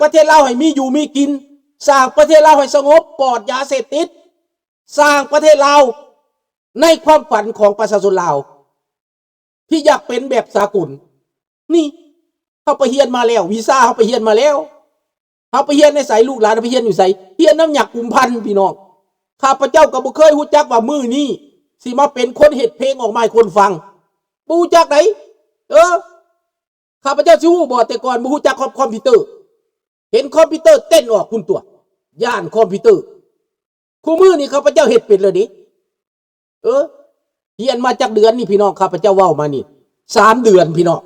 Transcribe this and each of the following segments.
ประเทศลาวให้มีอยู่มีกินสร้างประเทศลาวให้สงบปลอดยาเสพติดสร้างประเทศลาวในความฝันของประชาชนลาวที่อยากเป็นแบบสากลนี่เขาไปเฮียนมาแล้ววีซ่าเขาไปเฮียนมาแล้วเขาไปเฮียนในสายลูกหลานไปเฮียนอยู่ใส่เฮียนน้ำหยักกุมพันพี่น้องข้าพเจ้าก็บ่เคยฮู้จักว่ามือนี้สิมาเป็นคนเฮ็ดเพลงออกมาให้คนฟังบ่ฮู้จักไหนข้าพเจ้าสิฮู้บ่แต่ก่อนบ่ฮู้จักคอมพิวเตอร์เห็นคอมพิวเตอร์เต้นออกคุณตัวย่านคอมพิวเตอร์คู่มือนี่ข้าพเจ้าเฮ็ดเป็นเลยดิเฮียนมาจากเดือนนี่พี่น้องข้าพเจ้าเว้ามานี่3 เดือนพี่น้อง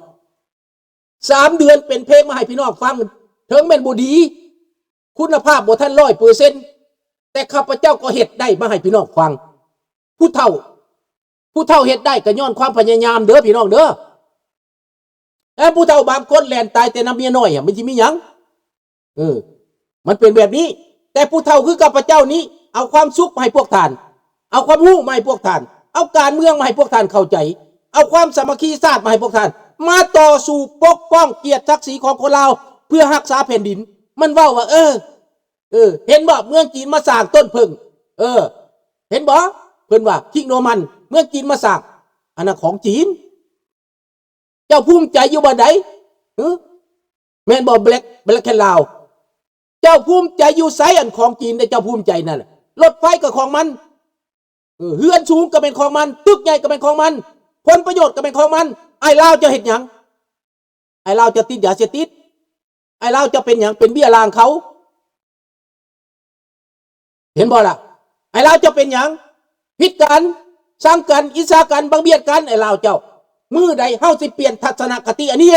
3 เดือนเป็นเพลงมาให้พี่น้องฟังถึงแม่นบ่ดีคุณภาพบ่ทัน 100%แต่ข้าพเจ้าก็เฮ็ดได้มาให้พี่น้องฟังผู้เฒ่าเฮ็ดได้ก็ย้อนความพยายามเด้อพี่น้องเด้อผู้เฒ่าบางคนแล่นตายแต่น้ำเมียน้อยมันสิมีหยังมันเป็นแบบนี้แต่ผู้เฒ่าคือข้าพเจ้านี้เอาความสุขมาให้พวกท่านเอาความรู้มาให้พวกท่านเอาการเมืองมาให้พวกท่านเข้าใจเอาความสามัคคีชาติมาให้พวกท่านมาต่อสู้ปกป้องเกียรติศักดิ์ศรีของคนลาวเพื่อรักษาแผ่นดินมันเว้าว่าเห็นบ่เมืองจีนมาสร้างต้นพึ่งเห็นบ่เพิ่นว่าคิงโนมันเมืองจีนมาสร้างอันนั้นของจีนเจ้าภูมิใจอยู่บ่ใดแม่นบ่แบล็คแคนลาวเจ้าภูมิใจอยู่ไสอันของจีนได้เจ้าภูมิใจนั่นรถไฟก็ของมันเฮือนสูงก็เป็นของมันตึกใหญ่ก็เป็นของมันผลประโยชน์ก็เป็นของมันไอ้ลาวจะเฮ็ดหยังไอ้ลาวจะติดยาเสพติดไอ้ลาวจะเป็นหยังเป็นเบี้ยลางเขาเห็นบ่ล่ะไอ้ลาวจะเป็นหยังผิดกันสร้างกันอิสากันบังเบียดกันไอ้ลาวเจ้ามือใดเฮาสิเปลี่ยนทัศนคติอันนี้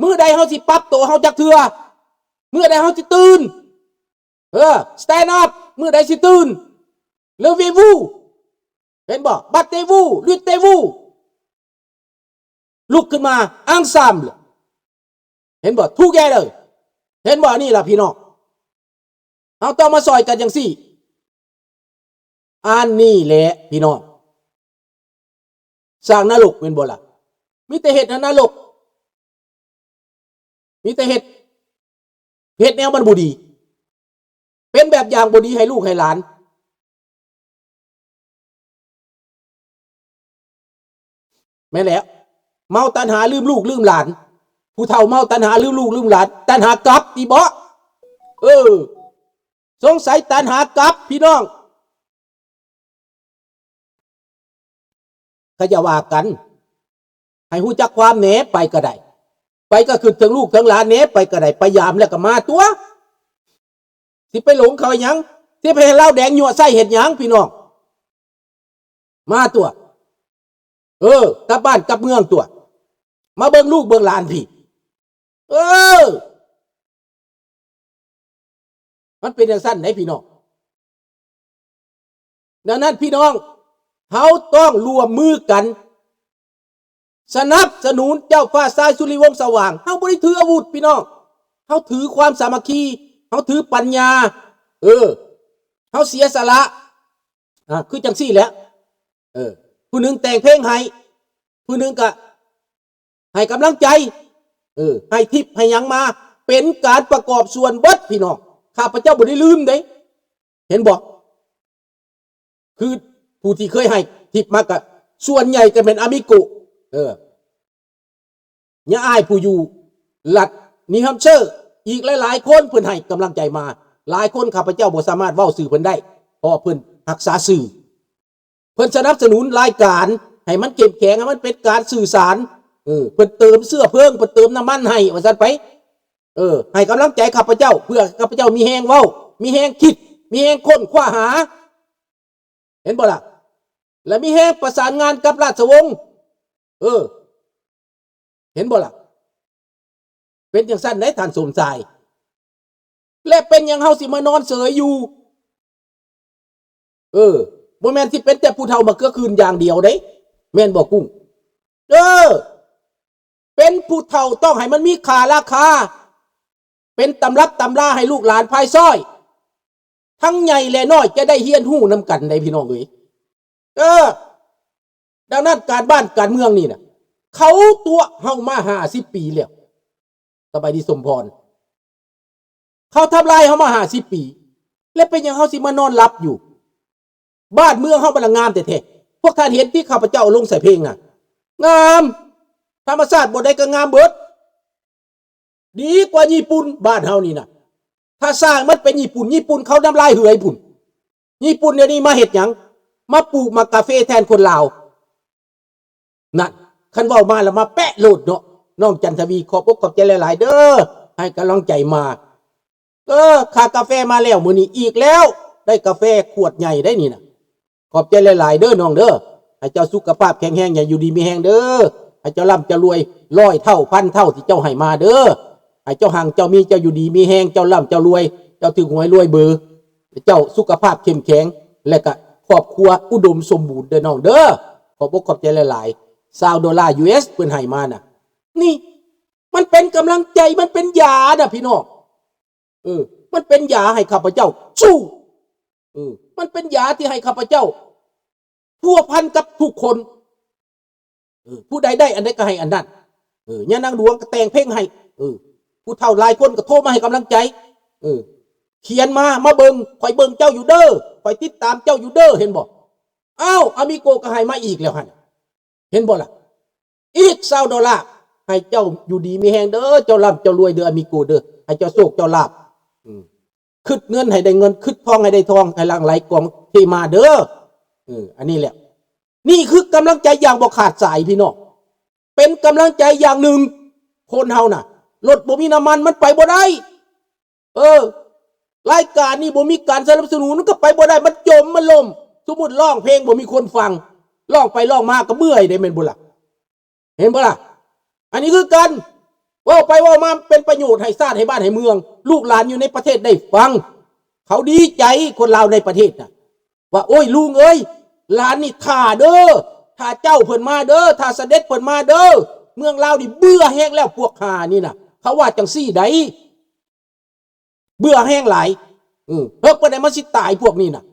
มือใดเฮาสิปรับตัวเฮาจักเทื่อมือใดเฮาสิตื่นstand up มือใดสิตื่นlevez-vous เห็นบ่battez-vous luttez-vous ลุกขึ้นมา ensemble เห็นบ่ together เห็นบ่นี่ล่ะพี่น้องเอาต้องมาซอยกันจังซี่อันนี้แหละพี่น้องสร้างนรกเป็นบ่ล่ะมีแต่เฮ็ดนรกมีแต่เฮ็ดแนวมันบ่ดีเป็นแบบอย่างบ่ดีให้ลูกให้หลานแม่นแล้วเมาตัณหาลืมลูกลืมหลานผู้เฒ่าเมาตัณหาลืมลูกลืมหลานตัณหากลับอีบ่สงสัยตัณหากลับพี่น้องก็อย่าว่ากันให้ฮู้จักความแหนไปก็ได้ไปก็คือถึงลูกถึงหลานแหนไปก็ได้พยายามแล้วก็มาตัวสิไปหลงเขาหยังสิไปให้เหล้าแดงยั่วไส้เฮ็ดหยังพี่น้องมาตัวกลับบ้านกลับเมืองตัวมาเบิ่งลูกเบิ่งหลานพี่มันเป็นอย่างสั้นไหนพี่น้องดังนั้นพี่น้องเขาต้องรวมมือกันสนับสนุนเจ้าฟ้าทรายสุริวงศ์สว่างเขาบ่ได้ถืออาวุธพี่น้องเขาถือความสามัคคีเขาถือปัญญาเขาเสียสละคือจังซี่แหละผู้หนึ่งแต่งเพลงให้ผู้หนึ่งก็ให้กำลังใจให้ทิปให้ยังมาเป็นการประกอบส่วนเบิดพี่น้องข้าพเจ้าบ่ได้ลืมเด้เห็นบ่คือผู้ที่เคยให้ทิปมาก็ส่วนใหญ่ก็เป็นอามิโกย่าอ้ายผู้อยู่รัฐนิวแฮมป์เชอร์อีกหลายๆคนเพิ่นให้กำลังใจมาหลายคนข้าพเจ้าบ่สามารถเว้าสื่อเพิ่นได้เพราะเพิ่นรักษาสื่อเพิ่นสนับสนุนรายการให้มันเข้มแข็งให้มันเป็นการสื่อสารเพิ่นเติมเสื้อเพิ่งเพิ่นเติมน้ำมันให้ว่าซั่นไปให้กำลังใจข้าพเจ้าเพื่อข้าพเจ้ามีแฮงเว้ามีแฮงคิดมีแฮงค้นคว้าหาเห็นบ่ล่ะและมีแฮงประสานงานกับราชวงศ์เห็นบ่ล่ะเป็นจังซั่นได้ท่านสมชายและเป็นหยังเฮาสิมานอนเสยอยู่บ่แม่นสิเป็นแต่ผู้เฒ่ามาเกื้อคืนอย่างเดียวเด้แม่นบ่กุ้งเป็นผู้เฒ่าต้องให้มันมีค่าราคาเป็นตำรับตำราให้ลูกหลานภายซ้อยทั้งใหญ่และน้อยจะได้เฮียนหู้นำกันได้พี่น้องเอ้ยดังนั้นการบ้านการเมืองนี่น่ะเขาตัวเฮามา50 ปีแล้วสบายดีสมพร เขาทำลายเขามา50 ปีแล้วเป็นยังเขาสิมานอนหลับอยู่บ้านเมืองเขาบรรงามแต่แท้พวกท่านเห็นที่ข้าพเจ้าลงใส่เพลงน่ะงามธรรมชาติบ่ได้ก็งามเบิดดีกว่าญี่ปุ่นบ้านเฮานี่น่ะถ้าสร้างมันเป็นญี่ปุ่นเขาน้ำลายเหือยปุ่นญี่ปุ่นเดี๋ยวนี้มาเฮ็ดหยังมาปลูกมากาแฟแทนคนลาวนั่นคันเว้ามาแล้วมาแปะโลดเนาะน้องจันทวีขอบอกขอบใจหลายๆเด้อให้กำลังใจมาค่ากาแฟมาแล้วมื้อนี้อีกแล้วได้กาแฟขวดใหญ่ได้นี่น่ะขอบใจหลายๆเด้อน้องเด้อให้เจ้าสุขภาพแข็งแรงอย่าอยู่ดีมีแรงเด้อให้เจ้าร่ำเจ้ารวย100 เท่า1,000 เท่าที่เจ้าให้มาเด้อให้เจ้าห่างเจ้ามีเจ้าอยู่ดีมีแรงเจ้าร่ำเจ้ารวยเจ้าถึงหวยรวยเบอร์เจ้าสุขภาพเข้มแข็งและก็ครอบครัวอุดมสมบูรณ์เด้อน้องเด้อขอบอกขอบใจหลายๆ$20 US เพิ่นให้มาน่ะนี่มันเป็นกำลังใจมันเป็นยาน่ะพี่น้องมันเป็นยาให้ข้าพเจ้าสู้มันเป็นยาที่ให้ข้าพเจ้าพัวพันกับทุกคนผู้ใดได้อันใดก็ให้อันนั้นย่านางหลวงก็แต่งเพลงให้ผู้เฒ่าหลายคนก็โทรมาให้กำลังใจเขียนมาเบิ่งคอยเบิ่งเจ้าอยู่เด้อคอยติดตามเจ้าอยู่เด้อเห็นบ่อ้าวอามิโกก็ให้มาอีกแล้วหั่นเห็นบ่ล่ะอีก$20ให้เจ้าอยู่ดีมีแฮงเด้อเจ้าร่ำเจ้ารวยเด้ออามิโกเด้อให้เจ้าโชคเจ้าลาภคึดเงินให้ได้เงินคึดทองให้ได้ทองให้หลั่งไหลกองเทมาเด้ออันนี้แหละนี่คือกำลังใจอย่างบ่ขาดสายพี่น้องเป็นกำลังใจอย่างหนึ่งคนเฮาน่ะรถบ่มีน้ำมันมันไปบ่ได้รายการนี้บ่มีการสนับสนุนก็ไปบ่ได้มันจมมันล่มสมมุติร้องเพลงบ่มีคนฟังร้องไปร้องมาก็เมื่อยได้แม่นบ่ล่ะเห็นบ่ล่ะอันนี้คือกันว่าไปว่ามาเป็นประโยชน์ให้ชาติให้บ้านให้เมืองลูกหลานอยู่ในประเทศได้ฟังเขาดีใจคนลาวในประเทศน่ะว่าโอ้ยลุงเอ้ยหลานนี่ท่าเด้อท่าเจ้าเพิ่นมาเด้อท่าเสด็จเพิ่นมาเด้อเมืองลาวนี่เบื่อแห้งแล้วพวกหานี่น่ะเขาว่าจังซี่ใดเบื่อแห้งหลายเพิ่นได้มาสิตายพวกนี้น่ะ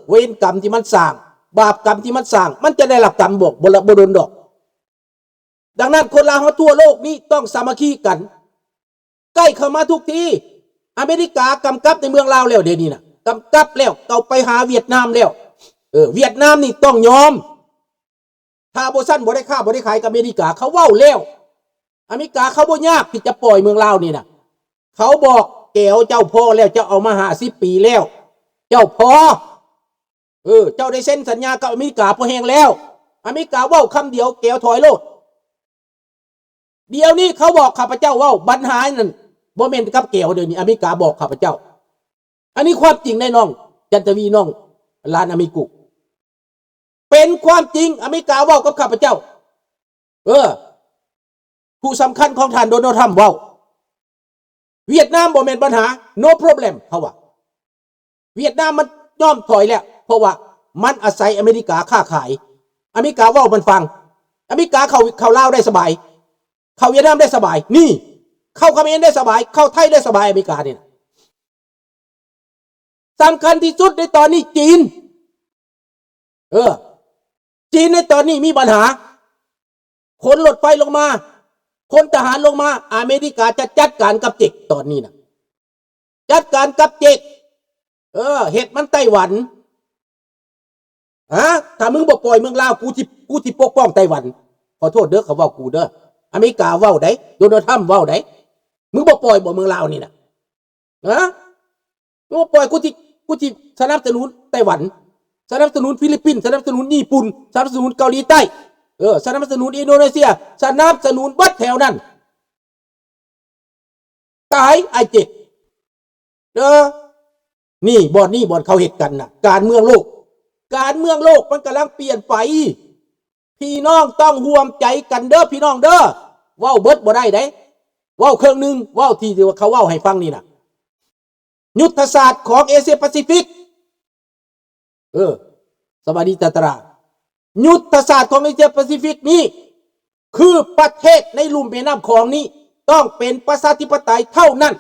เวรกรรมที่มันสร้างบาปกรรมที่มันสร้างมันจะได้รับกรรมบ่โดนดอกดังนั้นคนลาวทั่วโลกนี้ต้องสามัคคีกันใกล้เข้ามาทุกทีอเมริกากำกับในเมืองลาวแล้วเดี๋ยวนี้น่ะกำกับแล้วเอาไปหาเวียดนามแล้วเวียดนามนี่ต้องยอมถ้าบ่ซั่นบ่ได้ค้าบ่ได้ขายกับอเมริกาเขาเว้าแล้วอเมริกาเขาบ่ยากที่จะปล่อยเมืองลาวนี่น่ะเขาบอกแก้วเจ้าพ่อแล้วเจ้าเอามา50 ปีแล้วเจ้าพ่อเจ้าได้เซ็นสัญญากับอเมริกาพอแห้งแล้วอเมริกาเว้าคำเดียวแก้วถอยโลดเดี๋ยวนี้เขาบอกข้าพเจ้าว่าปัญหานั่นบ่แม่นกับแก้วเดี๋ยวนี้อเมริกาบอกข้าพเจ้าอันนี้ความจริงแน่น้องจันทวีน้องลานอเมริกุเป็นความจริงอเมริกาว่ากับข้าพเจ้าผู้สำคัญของท่านโดนัลด์ทรัมป์ว่าเวียดนามบ่แม่นปัญหา no problem เขาว่าเวียดนามมันยอมถอยแล้วเพราะว่ามันอาศัยอเมริกาค้าขายอเมริกาว่ามันฟังอเมริกาเข้าลาวได้สบายเข้าเวียดนามได้สบายนี่เข้าเขมรได้สบายเข้าไทยได้สบายอเมริกาเนี่ยสำคัญที่สุดในตอนนี้จีนจีนในตอนนี้มีปัญหาคนรถไฟลงมาคนทหารลงมาอเมริกาจะจัดการกับเจกตอนนี้นะจัดการกับเจกเห็ดมันไต้หวันถ้ามึงบอกปล่อยเมืองลาวกูที่ปกป้องไต้หวันขอโทษเด้อเขาว่ากูเด้ออเมริกาเว้าได้โดนัลด์ทรัมป์เว้าได้มึงบอกปล่อยบ่เมืองลาวนี่นะมึงบอกปล่อยกูที่สนับสนุนไต้หวันสนับสนุนฟิลิปปินส์สนับสนุนญี่ปุ่นสนับสนุนเกาหลีใต้สนับสนุนอินโดนีเซียสนับสนุนบัดแถวนั้นตายไอ้เจ็ดนี่บอนเขาเหตุกันน่ะการเมืองโลกมันกำลังเปลี่ยนไปพี่น้องต้องร่วมใจกันเด้อพี่น้องเด้อเว้าเบิดบ่ได้เด้เว้าเครื่องนึงเว้าที่เขาเว้าให้ฟังนี่น่ะยุทธศาสตร์ของเอเชียแปซิฟิกสวัสดีตาตรายุทธศาสตร์ของเอเชียแปซิฟิกนี้คือประเทศในลุ่มแม่น้ำคลองนี้ต้องเป็นประชาธิปไตยเท่านั้น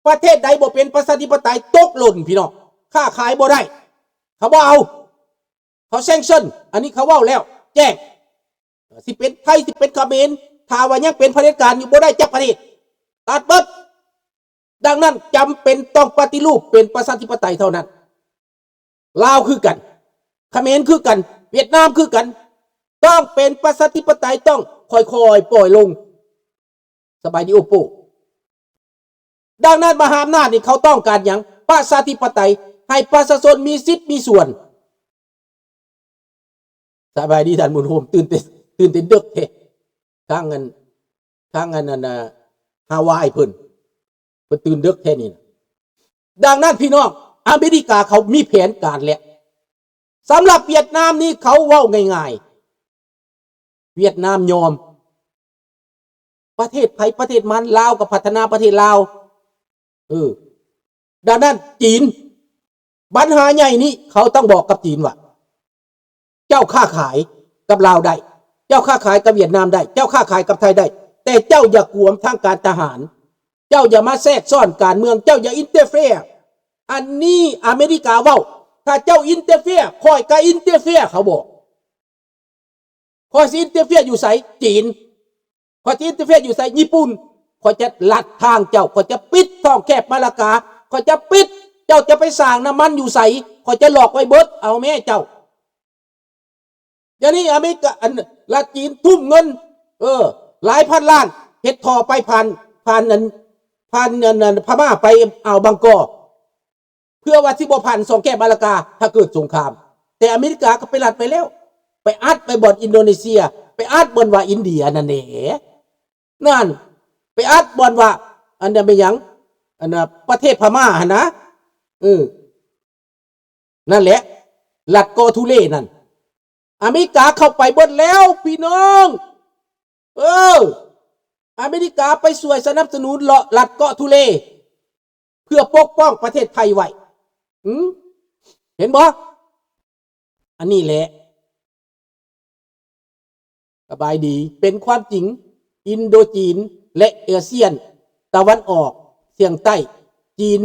ประเทศใดบ่เป็นประชาธิปไตยตกหล่นพี่น้องค้าขายบ่ได้เขาบ่เอาเขาแซงชั่นอันนี้เขาเว้าแล้วแจ้งสิเป็นไทยสิเป็นเขมรถ้าว่ายังเป็นเผด็จการอยู่บ่ได้จักประเทศ ตัดเบิดดังนั้นจำเป็นต้องปฏิรูปเป็นประชาธิปไตยเท่านั้นลาวคือกันเขมรคือกันเวียดนามคือกันต้องเป็นประชาธิปไตยต้องค่อยๆปล่อยลงสบายดีโอโปดังนั้นมหาอำนาจนี่เขาต้องการอย่างประชาธิปไตยให้ประชาชนมีสิทธิ์มีส่วนสบายดีท่านมุนโฮมตื่นเต้นเด็กเทข้างเงินนั่นฮาวายเพิ่นตื่นเด็กแค่นี้นะดังนั้นพี่น้องอเมริกาเขามีแผนการแล้วสำหรับเวียดนามนี่เขาเว้าง่ายๆเวียดนามยอมประเทศไทยประเทศมันลาวกับพัฒนาประเทศลาวดังนั้นจีนปัญหาใหญ่นี้เขาต้องบอกกับจีนว่าเจ้าค้าขายกับลาวได้เจ้าค้าขายกับเวียดนามได้เจ้าค้าขายกับไทยได้แต่เจ้าอย่ากวมทางการทหารเจ้าอย่ามาแทรกซ่อนการเมืองเจ้าอย่าอินเตอร์เฟียร์อันนี้อเมริกาเว้าถ้าเจ้าอินเตอร์เฟียร์คอยก็อินเตอร์เฟียร์เขาบอกคอยสิอินเตอร์เฟียร์อยู่ไสจีนคอยสิอินเตอร์เฟียร์อยู่ไสญี่ปุ่นคอยจะลัดทางเจ้าคอยจะปิดท้องแคบมาลากาคอยจะปิดเจ้าจะไปสร้างน้ำมันอยู่ไสคอยจะหลอกไว้เบิดเอาแม่เจ้าอย่างนี้อเมริกาละจีนทุ่มเงินหลายพันล้านเฮ็ดท่อไปผ่านนั้นพม่าไปอ่าวบางกอกเพื่อว่าที่บ่ผ่านสองแก้มาลากาถ้าเกิดสงครามแต่อเมริกาก็ไปลัดไปแล้วไปอัดไปบ่อนอินโดนีเซียไปอัดบ่อนว่าอินเดียนั่นแหละนั่นไปอัดบ่อนว่าอันนั้นเป็นหยังอันน่ะประเทศพม่าหั่นนะนั่นแหละลัดกอทุเลนั่นอเมริกาเข้าไปเบิดแล้วพี่น้องอเมริกาไปช่วยสนับสนุนลัดเกาะทุเลเพื่อปกป้องประเทศไทยไว้เห็นบ่อันนี้แหละสบายดีเป็นความจริงอินโดจีนและเอเชียนตะวันออกเฉียงใต้จีน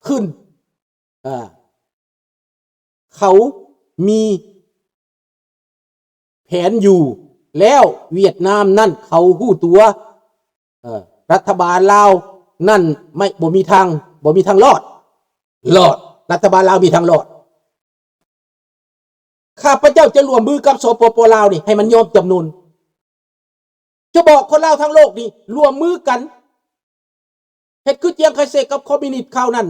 ขึ้นเขามีแผนอยู่แล้วเวียดนามนั่นเขาหู้ตัวรัฐบาลลาวนั่นไม่บ่มีทางรอดรัฐบาลลาวมีทางรอดข้าพเจ้าจะร่วมมือกับสปป.ลาวนี่ให้มันยอมจำนนจะบอกคนลาวทั้งโลกนี่ร่วมมือกันเฮ็ดคือเจียงไคเซกกับคอมมิวนิสต์ข้าวนั่น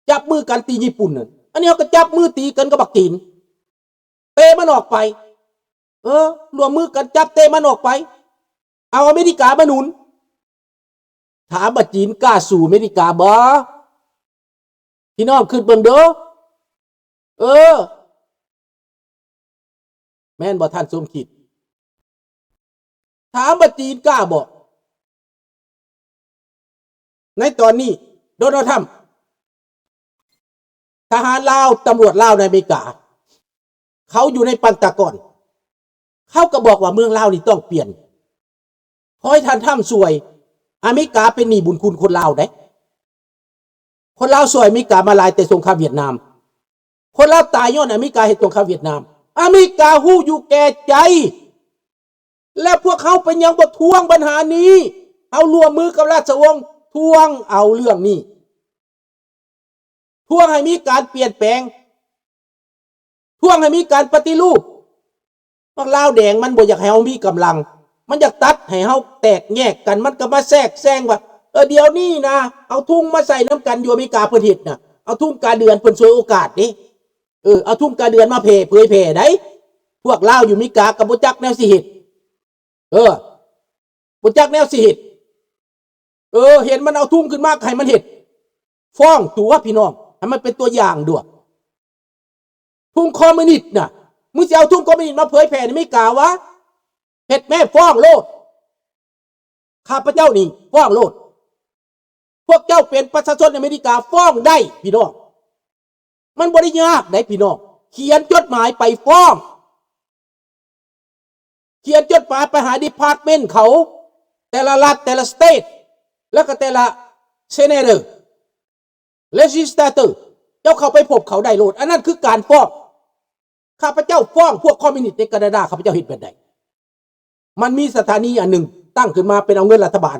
จับมือกันตีญี่ปุ่นนั่นอันนี้เขาก็จับมือตีกันกับบักจีนเตะมันออกไปรวมมือกันจับเตะมันออกไปเอาอเมริกามาหนุนถามว่าจีนกล้าสู่อเมริกาบ่พี่น้องขึ้นเบิ่งเด้อแม่นบ่ท่านสมคิดถามว่าจีนกล้าบ่ในตอนนี้โดนัลด์ทรัมป์ทหารลาวตำรวจลาวในอเมริกาเขาอยู่ในปันตะกอนเขาก็บอกว่าเมืองลาวนี่ต้องเปลี่ยนขอให้ท่านทำสวยอเมริกาเป็นหนี้บุญคุณคนลาวได้คนลาวสวยอเมริกามาลายแต่สงครามเวียดนามคนลาวตายย้อนอเมริกาเหตุสงครามเวียดนามอเมริกาฮู้อยู่แก่ใจและพวกเขาเป็นยังบ่ทวงปัญหานี้เอาร่วมมือกับราชวงศ์ทวงเอาเรื่องนี้ทวงให้มีการเปลี่ยนแปลงทวงให้มีการปฏิรูปพวกลาวแดงมันบ่อยากให้เฮามีกำลังมันอยากตัดให้เฮาแตกแยกกันมันก็มาแทรกแซงว่าเดี๋ยวนี้นะเอาทุ่งมาใส่น้ำกันอยู่อเมริกาเพิ่นเฮ็ดน่ะเอาทุ่งกาเดือนเพิ่นช่วยโอกาสนี่เอาทุ่งกาเดือนมาเผยแผ่ได้พวกลาวอยู่อเมริกาก็บ่จักแนวสิเฮ็ดบ่จักแนวสิเฮ็ดเห็นมันเอาทุ่งขึ้นมาให้มันเฮ็ดฟ้องตัวพี่น้องให้มันเป็นตัวอย่างด้วยทุ่งคอมมิวนิสต์น่ะมึงจะเอาทุ่งคอมมิวนิสต์มาเผยแผ่ในอเมริกาวะเฮ็ดแม่ฟ้องโลดข้าพเจ้านี่ฟ้องโลดพวกเจ้าเป็นประชาชนอเมริกาฟ้องได้พี่น้องมันบ่ได้ยากได้พี่น้องเขียนจดหมายไปฟ้องเขียนจดหมายไปหาดีพาร์ตเมนต์เขาแต่ละรัฐแต่ละสเตทแล้วก็แต่ละเซเนเตอร์เลจิสเลเตอร์เจ้าเข้าไปพบเขาได้โลดอันนั้นคือการฟ้องข้าพเจ้าฟ้องพวกคอมมิวนิสต์ในแคนาดาข้าพเจ้าเห็นแบบใดมันมีสถานีอันหนึ่งตั้งขึ้นมาเป็นเอาเงินรัฐบาล